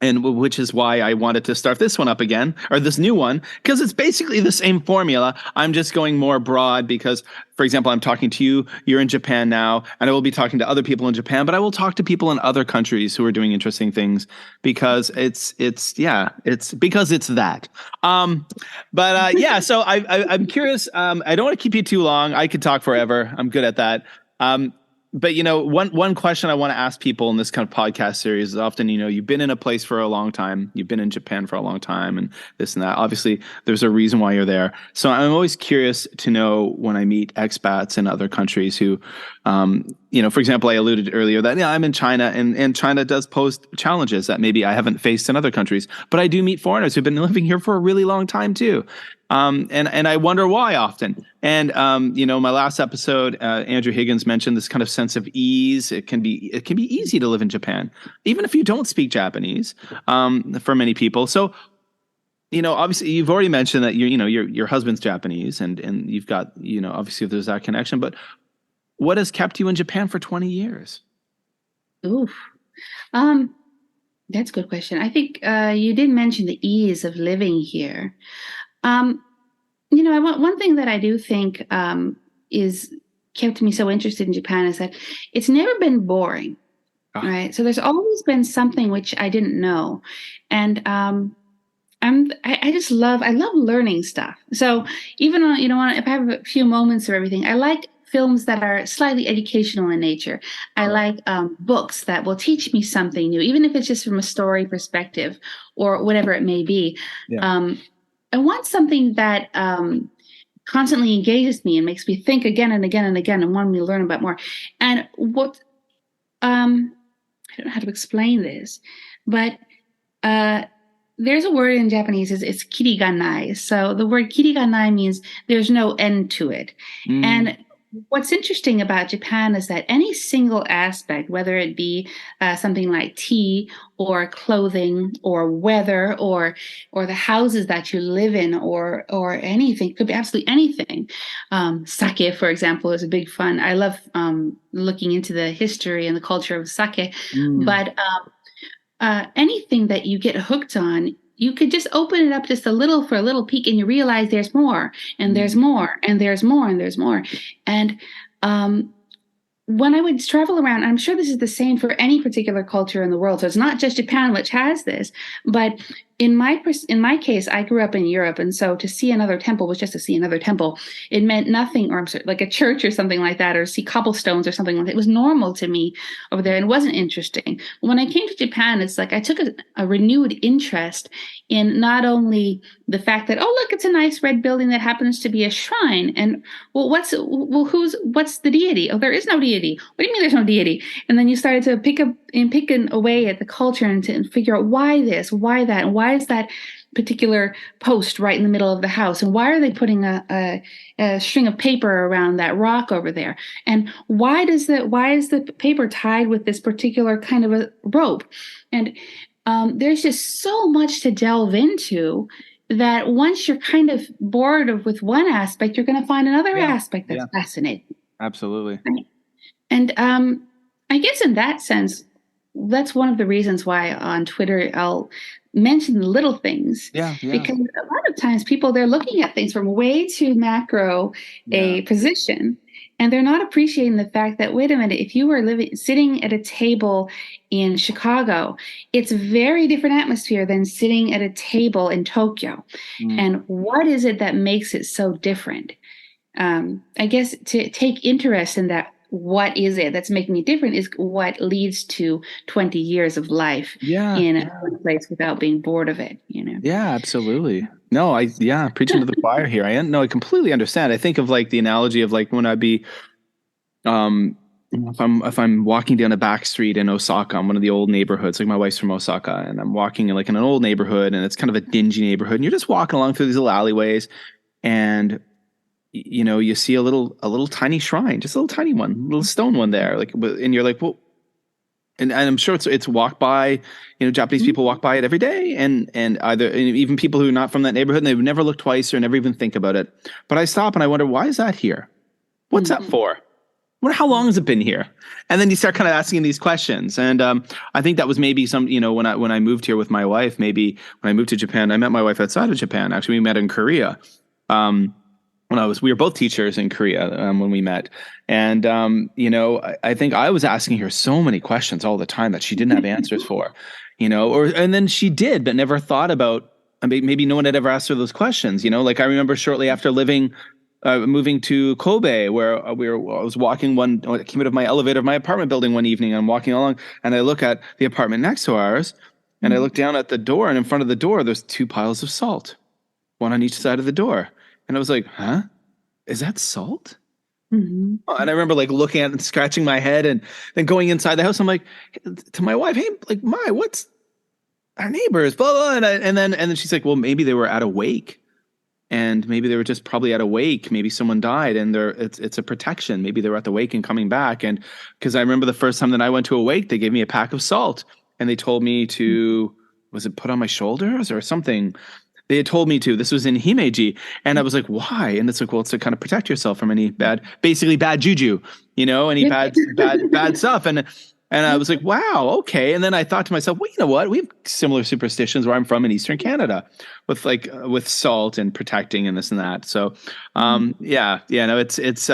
And which is why I wanted to start this one up again, or this new one, because it's basically the same formula. I'm just going more broad because, for example, I'm talking to you, you're in Japan now, and I will be talking to other people in Japan, but I will talk to people in other countries who are doing interesting things because it's because it's that. So I'm curious. I don't want to keep you too long. I could talk forever. I'm good at that. But one question I want to ask people in this kind of podcast series is often, you've been in a place for a long time, you've been in Japan for a long time, and this and that. Obviously, there's a reason why you're there. So I'm always curious to know when I meet expats in other countries who, for example, I alluded earlier that I'm in China, and China does pose challenges that maybe I haven't faced in other countries. But I do meet foreigners who've been living here for a really long time too. And I wonder why often. And, my last episode, Andrew Higgins mentioned this kind of sense of ease. It can be easy to live in Japan, even if you don't speak Japanese, for many people. So, obviously you've already mentioned that your husband's Japanese and you've got, obviously there's that connection, but what has kept you in Japan for 20 years? Oof. That's a good question. I think, you did mention the ease of living here. One thing that I do think is kept me so interested in Japan is that it's never been boring, Ah, right? So there's always been something which I didn't know, and I just I love learning stuff. So even on, if I have a few moments or everything, I like films that are slightly educational in nature. I yeah, like books that will teach me something new, even if it's just from a story perspective or whatever it may be. yeah. Um, I want something that constantly engages me and makes me think again and again and again and want me to learn about more. And what I don't know how to explain this, but uh, there's a word in Japanese, it's kiriganai. So the word kiriganai means there's no end to it. Mm, And what's interesting about Japan is that any single aspect, whether it be something like tea or clothing or weather or the houses that you live in or anything, could be absolutely anything. Sake, for example, is a big fun. I love looking into the history and the culture of sake, mm, but anything that you get hooked on, you could just open it up just a little for a little peek, and you realize there's more, and there's mm. more, and there's more, and there's more. And um, when I would travel around, I'm sure this is the same for any particular culture in the world. So it's not just Japan which has this, but in my case, I grew up in Europe, and so to see another temple was just to see another temple. It meant nothing, or I'm sorry, like a church or something like that, or see cobblestones or something like that. It was normal to me over there, and it wasn't interesting. When I came to Japan, it's like I took a renewed interest in not only the fact that, oh look, it's a nice red building that happens to be a shrine, and what's the deity? Oh, there is no deity. What do you mean there's no deity? And then you started to pick away at the culture and figure out why this, why that, and why is that particular post right in the middle of the house, and why are they putting a string of paper around that rock over there, and why is the paper tied with this particular kind of a rope, and there's just so much to delve into that once you're kind of bored with one aspect, you're going to find another Yeah, aspect that's yeah, fascinating. absolutely. Right? And I guess in that sense, that's one of the reasons why on Twitter I'll mention the little things, Yeah, yeah, because a lot of times people, they're looking at things from way too macro yeah, a position, and they're not appreciating the fact that, wait a minute, if you were sitting at a table in Chicago, it's a very different atmosphere than sitting at a table in Tokyo. mm, And what is it that makes it so different? I guess to take interest in that, what is it that's making it different, is what leads to 20 years of life yeah, in yeah, a place without being bored of it, you know? yeah, absolutely. No, yeah, preaching to the choir here. No, I completely understand. I think of like the analogy of like when I'd be, um, if I'm walking down a back street in Osaka, one of the old neighborhoods, like my wife's from Osaka, and I'm walking in like in an old neighborhood, and it's kind of a dingy neighborhood, and you're just walking along through these little alleyways, and you see a little tiny shrine, just a little tiny one, little stone one there, like, and you're like, well, and I'm sure it's walked by, Japanese people walk by it every day, and either and even people who are not from that neighborhood, and they would never look twice or never even think about it. But I stop and I wonder, why is that here? What's that Mhm. for? How long has it been here? And then you start kind of asking these questions. And I think that was maybe some, when I moved here with my wife, maybe when I moved to Japan, I met my wife outside of Japan. Actually, we met in Korea. Um, we were both teachers in Korea when we met, and I think I was asking her so many questions all the time that she didn't have answers for, and then she did, but never thought about. I mean, maybe no one had ever asked her those questions. Like I remember shortly after moving to Kobe, where I was walking I came out of my elevator of my apartment building one evening. And I'm walking along, and I look at the apartment next to ours, and I look down at the door, and in front of the door, there's two piles of salt, one on each side of the door. And I was like, huh? Is that salt? Mhm. Oh, and I remember like looking at it and scratching my head and then going inside the house. I'm like, to my wife, hey, like, what's our neighbors, blah, blah. And then she's like, well, maybe they were at a wake, and maybe they were just probably at a wake. Maybe someone died, and it's a protection. Maybe they were at the wake and coming back. And because I remember the first time that I went to a wake, they gave me a pack of salt, and they told me to, was it put on my shoulders or something? They had told me to. This was in Himeji, and I was like, "Why?" And it's like, "Well, it's to kind of protect yourself from any basically bad juju, any Yep. bad stuff." And I was like, wow, okay. And then I thought to myself, well, you know what? We have similar superstitions where I'm from in Eastern Canada with with salt and protecting and this and that. So, no, it's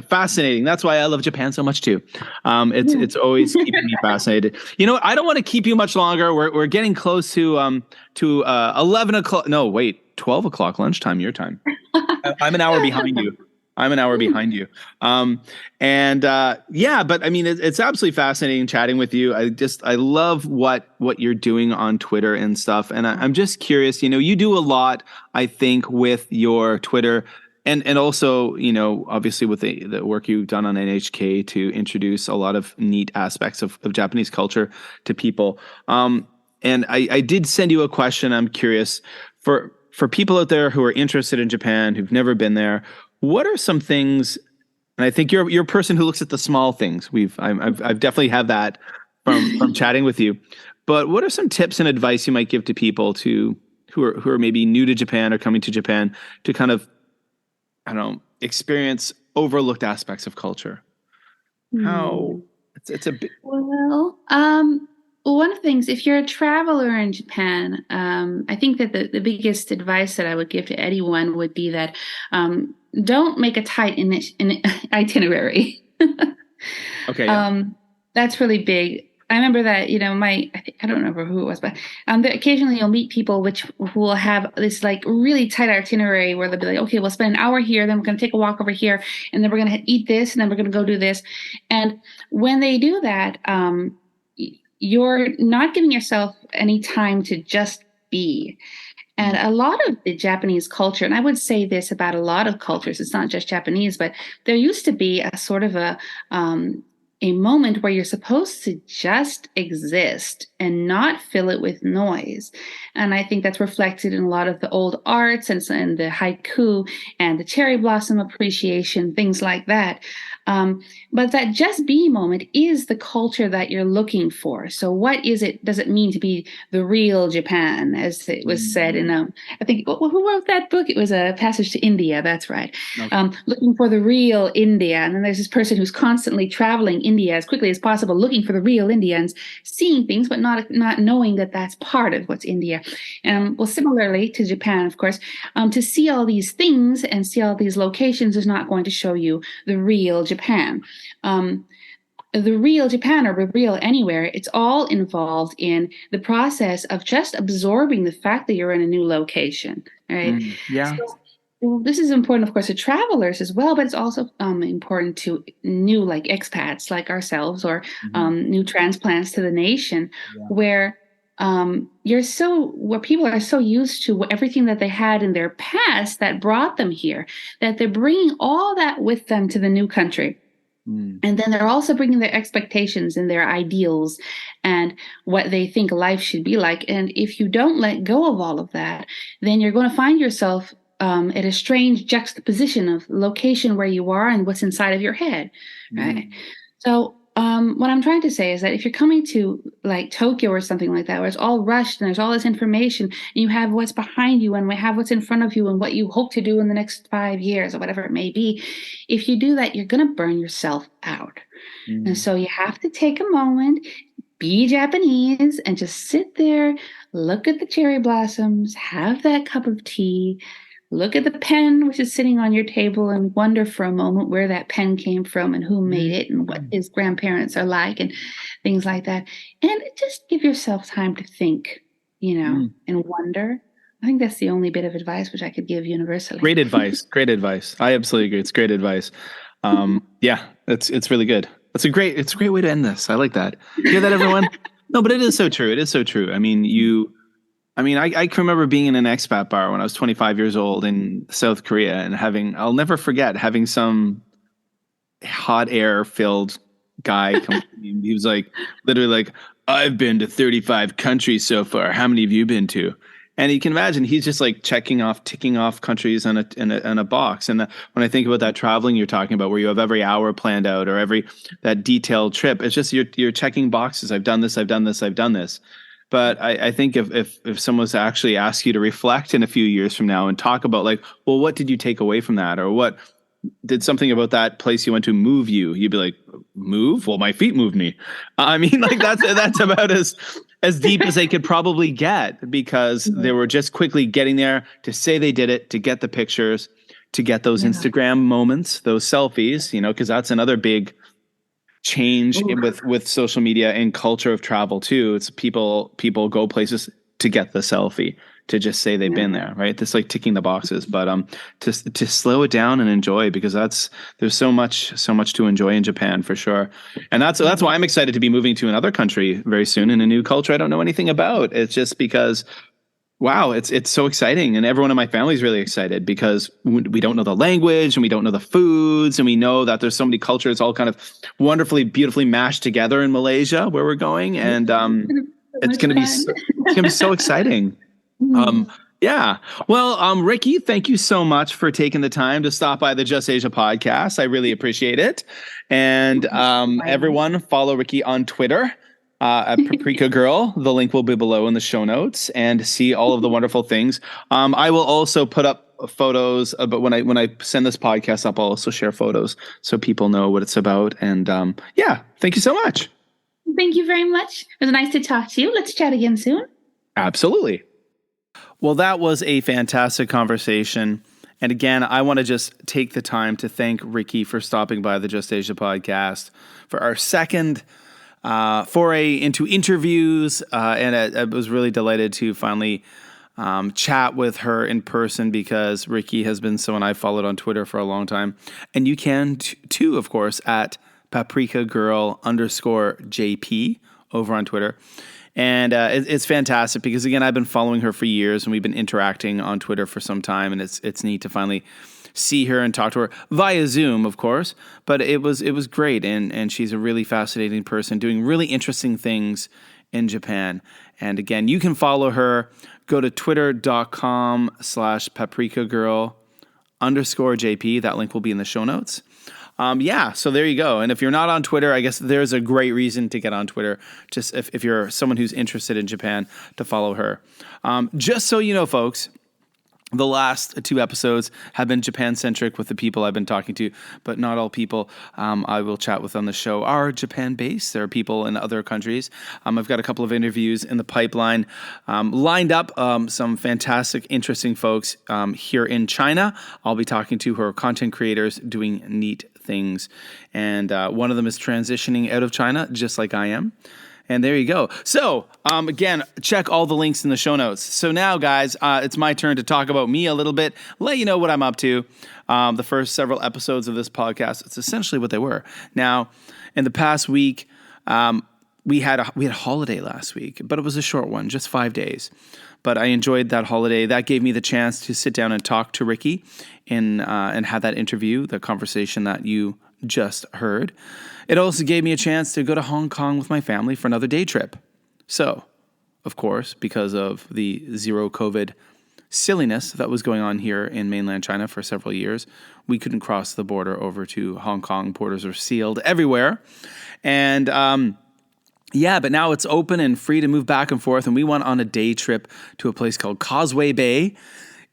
fascinating. That's why I love Japan so much too. It's always keeping me fascinated. You know, I don't want to keep you much longer. We're getting close to 11 o'clock. No, wait, 12 o'clock lunchtime, your time. I'm an hour behind you. I'm an hour behind you. But I mean, it's absolutely fascinating chatting with you. I love what you're doing on Twitter and stuff. And I'm just curious, you know, you do a lot, I think, with your Twitter and also, you know, obviously with the work you've done on NHK to introduce a lot of neat aspects of Japanese culture to people. And I did send you a question. I'm curious for people out there who are interested in Japan, who've never been there. What are some things? And I think you're a person who looks at the small things. I've definitely had that from chatting with you. But what are some tips and advice you might give to people who are maybe new to Japan or coming to Japan to kind of, I don't know, experience overlooked aspects of culture? How it's a bit. Well, one of the things, if you're a traveler in Japan, I think that the biggest advice that I would give to anyone would be that don't make a tight itinerary. Okay. Yeah. That's really big. I remember that, you know, I don't remember who it was, but occasionally you'll meet people who will have this like really tight itinerary where they'll be like, okay, we'll spend an hour here, then we're going to take a walk over here, and then we're going to eat this, and then we're going to go do this. And when they do that, you're not giving yourself any time to just be. And a lot of the Japanese culture, and I would say this about a lot of cultures, it's not just Japanese, but there used to be a sort of a moment where you're supposed to just exist and not fill it with noise. And I think that's reflected in a lot of the old arts and the haiku and the cherry blossom appreciation, things like that. But that just be moment is the culture that you're looking for. So what does it mean to be the real Japan, as it was said in, I think, who wrote that book? It was A Passage to India. That's right. Okay. Looking for the real India. And then there's this person who's constantly traveling India as quickly as possible, looking for the real India and seeing things, but not knowing that that's part of what's India. Well, similarly to Japan, of course, to see all these things and see all these locations is not going to show you the real Japan. The real Japan or the real anywhere, it's all involved in the process of just absorbing the fact that you're in a new location, right? Yeah. So, this is important, of course, to travelers as well, but it's also important to new like expats like ourselves or new transplants to the nation, where where people are so used to everything that they had in their past that brought them here, that they're bringing all that with them to the new country. And then they're also bringing their expectations and their ideals and what they think life should be like. And if you don't let go of all of that, then you're going to find yourself at a strange juxtaposition of location where you are and what's inside of your head, right? So what I'm trying to say is that if you're coming to like Tokyo or something like that, where it's all rushed and there's all this information, and you have what's behind you and we have what's in front of you and what you hope to do in the next 5 years or whatever it may be, if you do that, you're going to burn yourself out. And so you have to take a moment, be Japanese, and just sit there, look at the cherry blossoms, have that cup of tea, look at the pen which is sitting on your table and wonder for a moment where that pen came from and who made it and what his grandparents are like and things like that. And just give yourself time to think, you know, and wonder. I think that's the only bit of advice which I could give universally. Great advice. Great advice. I absolutely agree. It's great advice. It's really good. It's a great way to end this. I like that. You hear that, everyone? No, but it is so true. It is so true. I mean, I can remember being in an expat bar when I was 25 years old in South Korea and I'll never forget having some hot air filled guy come to me. He was like, literally like, I've been to 35 countries so far. How many have you been to? And you can imagine he's just like ticking off countries in a box. And when I think about that traveling you're talking about, where you have every hour planned out or that detailed trip, it's just you're checking boxes. I've done this. I've done this. I've done this. But I think if someone was to actually ask you to reflect in a few years from now and talk about like, well, what did you take away from that? Or what did something about that place you went to move you, you'd be like, move? Well, my feet moved me. I mean, like that's about as deep as they could probably get, because they were just quickly getting there to say they did it, to get the pictures, to get those Yeah. Instagram moments, those selfies, because that's another big change with social media and culture of travel too. It's people go places to get the selfie, to just say they've been there, right? That's like ticking the boxes, but to slow it down and enjoy, because there's so much to enjoy in Japan for sure. And that's why I'm excited to be moving to another country very soon, in a new culture I don't know anything about. It's just because wow, it's so exciting, and everyone in my family is really excited, because we don't know the language and we don't know the foods, and we know that there's so many cultures all kind of wonderfully, beautifully mashed together in Malaysia, where we're going, and it's going to be so exciting. Yeah. Well, Riki, thank you so much for taking the time to stop by the Just Asia podcast. I really appreciate it. And everyone, follow Riki on Twitter. At Paprika Girl. The link will be below in the show notes, and see all of the wonderful things. I will also put up photos, but when I send this podcast up, I'll also share photos so people know what it's about. And yeah, thank you so much. Thank you very much. It was nice to talk to you. Let's chat again soon. Absolutely. Well, that was a fantastic conversation. And again, I want to just take the time to thank Riki for stopping by the Just Asia podcast for our second foray into interviews, and I was really delighted to finally chat with her in person, because Riki has been someone I've followed on Twitter for a long time, and you can too, of course, at Paprika Girl _JP over on Twitter. And it's fantastic, because again, I've been following her for years, and we've been interacting on Twitter for some time, and it's neat to finally see her and talk to her via Zoom, of course, but it was great. And she's a really fascinating person doing really interesting things in Japan. And again, you can follow her. Go to twitter.com/paprikagirl _JP. That link will be in the show notes. Yeah, so there you go. And if you're not on Twitter, I guess there's a great reason to get on Twitter. Just if you're someone who's interested in Japan, to follow her. Just so you know, folks, the last 2 episodes have been Japan-centric with the people I've been talking to, but not all people I will chat with on the show are Japan-based. There are people in other countries. I've got a couple of interviews in the pipeline lined up, some fantastic, interesting folks here in China. I'll be talking to who are content creators doing neat things, and one of them is transitioning out of China, just like I am. And there you go. So, again, check all the links in the show notes. So now, guys, it's my turn to talk about me a little bit, let you know what I'm up to. The first several episodes of this podcast, it's essentially what they were. Now, in the past week, we had a holiday last week, but it was a short one, just 5 days. But I enjoyed that holiday. That gave me the chance to sit down and talk to Riki and have that interview, the conversation that you just heard. It also gave me a chance to go to Hong Kong with my family for another day trip. So, of course, because of the zero COVID silliness that was going on here in mainland China for several years, we couldn't cross the border over to Hong Kong. Borders are sealed everywhere. And yeah, but now it's open and free to move back and forth. And we went on a day trip to a place called Causeway Bay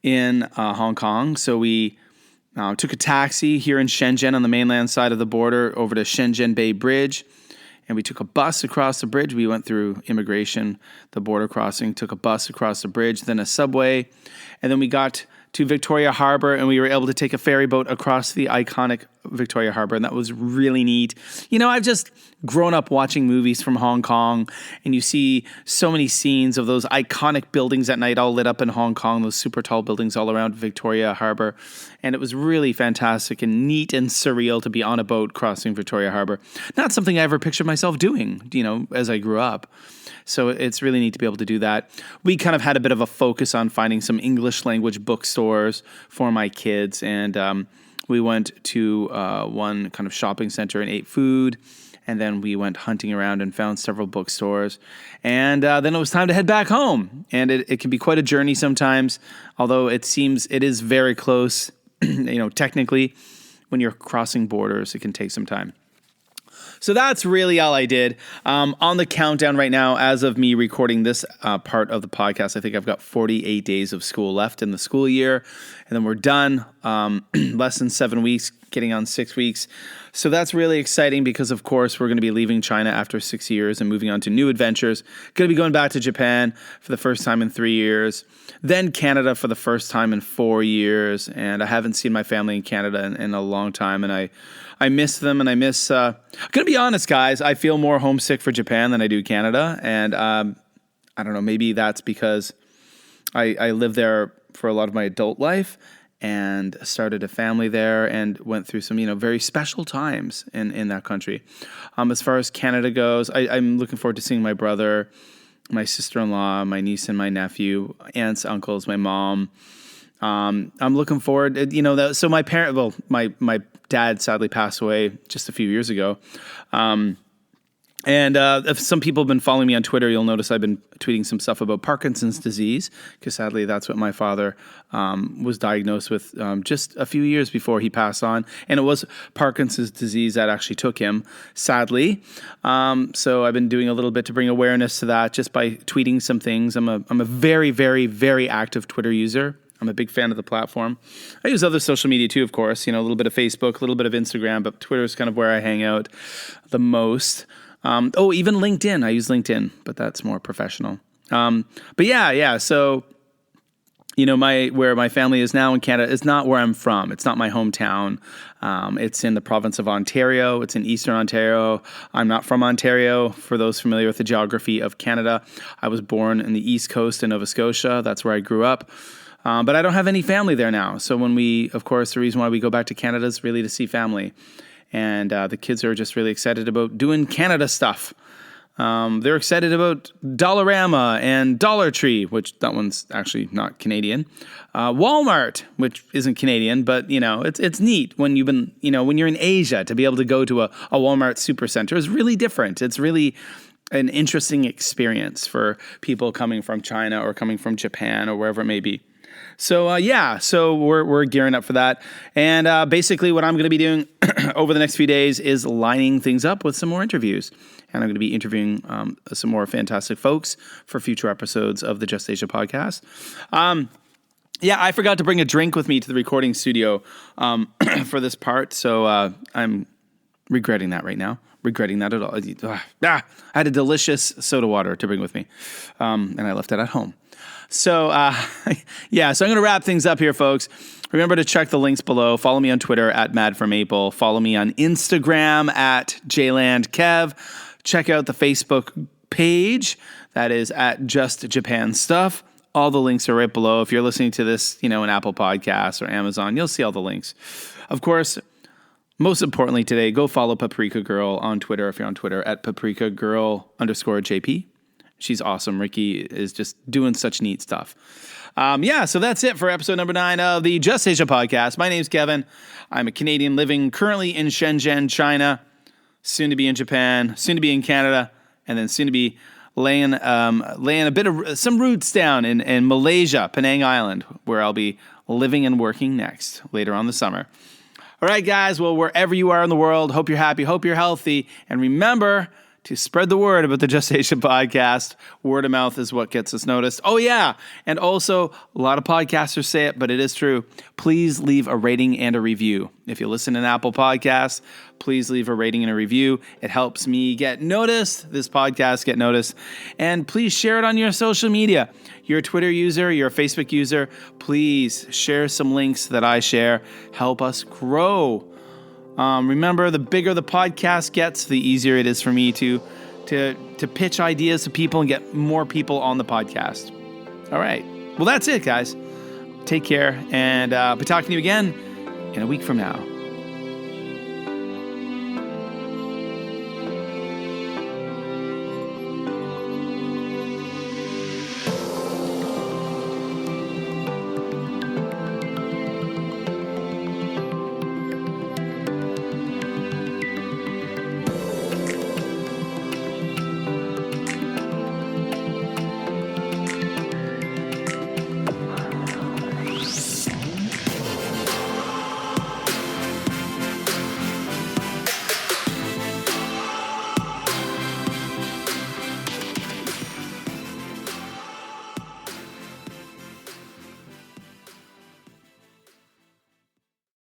in Hong Kong. So we took a taxi here in Shenzhen on the mainland side of the border over to Shenzhen Bay Bridge, and we took a bus across the bridge. We went through immigration, the border crossing, took a bus across the bridge, then a subway, and then we got to Victoria Harbor, and we were able to take a ferry boat across the iconic Victoria Harbor, and that was really neat. You know, I've just grown up watching movies from Hong Kong, and you see so many scenes of those iconic buildings at night all lit up in Hong Kong, those super tall buildings all around Victoria Harbor, and it was really fantastic and neat and surreal to be on a boat crossing Victoria Harbor. Not something I ever pictured myself doing, as I grew up. So it's really neat to be able to do that. We kind of had a bit of a focus on finding some English language bookstores for my kids. And we went to one kind of shopping center and ate food. And then we went hunting around and found several bookstores. And then it was time to head back home. And it can be quite a journey sometimes, although it seems it is very close. Technically, when you're crossing borders, it can take some time. So that's really all I did. On the countdown right now, as of me recording this part of the podcast, I think I've got 48 days of school left in the school year. And then we're done. Less than 7 weeks getting on 6 weeks. So that's really exciting because, of course, we're going to be leaving China after 6 years and moving on to new adventures. Going to be going back to Japan for the first time in 3 years, then Canada for the first time in 4 years. And I haven't seen my family in Canada in a long time, and I miss them, and I miss... I'm going to be honest, guys, I feel more homesick for Japan than I do Canada, and I don't know, maybe that's because I lived there for a lot of my adult life, and started a family there and went through some, very special times in that country. As far as Canada goes, I'm looking forward to seeing my brother, my sister-in-law, my niece and my nephew, aunts, uncles, my mom. I'm looking forward, so my dad sadly passed away just a few years ago. And if some people have been following me on Twitter, you'll notice I've been tweeting some stuff about Parkinson's disease, because sadly that's what my father was diagnosed with just a few years before he passed on. And it was Parkinson's disease that actually took him, sadly. So I've been doing a little bit to bring awareness to that just by tweeting some things. I'm a very, very, very active Twitter user. I'm a big fan of the platform. I use other social media too, of course, a little bit of Facebook, a little bit of Instagram, but Twitter is kind of where I hang out the most. Even LinkedIn. I use LinkedIn, but that's more professional. But yeah. So, where my family is now in Canada is not where I'm from. It's not my hometown. It's in the province of Ontario. It's in Eastern Ontario. I'm not from Ontario. For those familiar with the geography of Canada, I was born in the East Coast in Nova Scotia. That's where I grew up. But I don't have any family there now. So the reason why we go back to Canada is really to see family. And the kids are just really excited about doing Canada stuff. They're excited about Dollarama and Dollar Tree, which that one's actually not Canadian. Walmart, which isn't Canadian, but it's neat when when you're in Asia to be able to go to a Walmart supercenter is really different. It's really an interesting experience for people coming from China or coming from Japan or wherever it may be. So we're gearing up for that. And basically what I'm going to be doing over the next few days is lining things up with some more interviews. And I'm going to be interviewing some more fantastic folks for future episodes of the Just Asia podcast. I forgot to bring a drink with me to the recording studio for this part. So I'm regretting that right now. Regretting that at all. I had a delicious soda water to bring with me. And I left it at home. So, so I'm going to wrap things up here, folks. Remember to check the links below. Follow me on Twitter at MadForMaple. Follow me on Instagram at JlandKev. Check out the Facebook page. That is at Just Japan Stuff. All the links are right below. If you're listening to this, in Apple Podcasts or Amazon, you'll see all the links. Of course, most importantly today, go follow Paprika Girl on Twitter if you're on Twitter at PaprikaGirl_JP. She's awesome. Riki is just doing such neat stuff. So that's it for episode number 9 of the Just Asia podcast. My name's Kevin. I'm a Canadian living currently in Shenzhen, China, soon to be in Japan, soon to be in Canada, and then soon to be laying a bit of some roots down in Malaysia, Penang Island, where I'll be living and working next later on the summer. All right, guys. Well, wherever you are in the world, hope you're happy, hope you're healthy, and remember to spread the word about the Just Asia podcast. Word of mouth is what gets us noticed. Oh, yeah. And also, a lot of podcasters say it, but it is true. Please leave a rating and a review. If you listen to Apple Podcasts, please leave a rating and a review. It helps me get noticed, this podcast get noticed. And please share it on your social media. You're a Twitter user, you're a Facebook user. Please share some links that I share. Help us grow. Remember, the bigger the podcast gets, the easier it is for me to pitch ideas to people and get more people on the podcast. All right. Well, that's it, guys. Take care, and I'll be talking to you again in a week from now.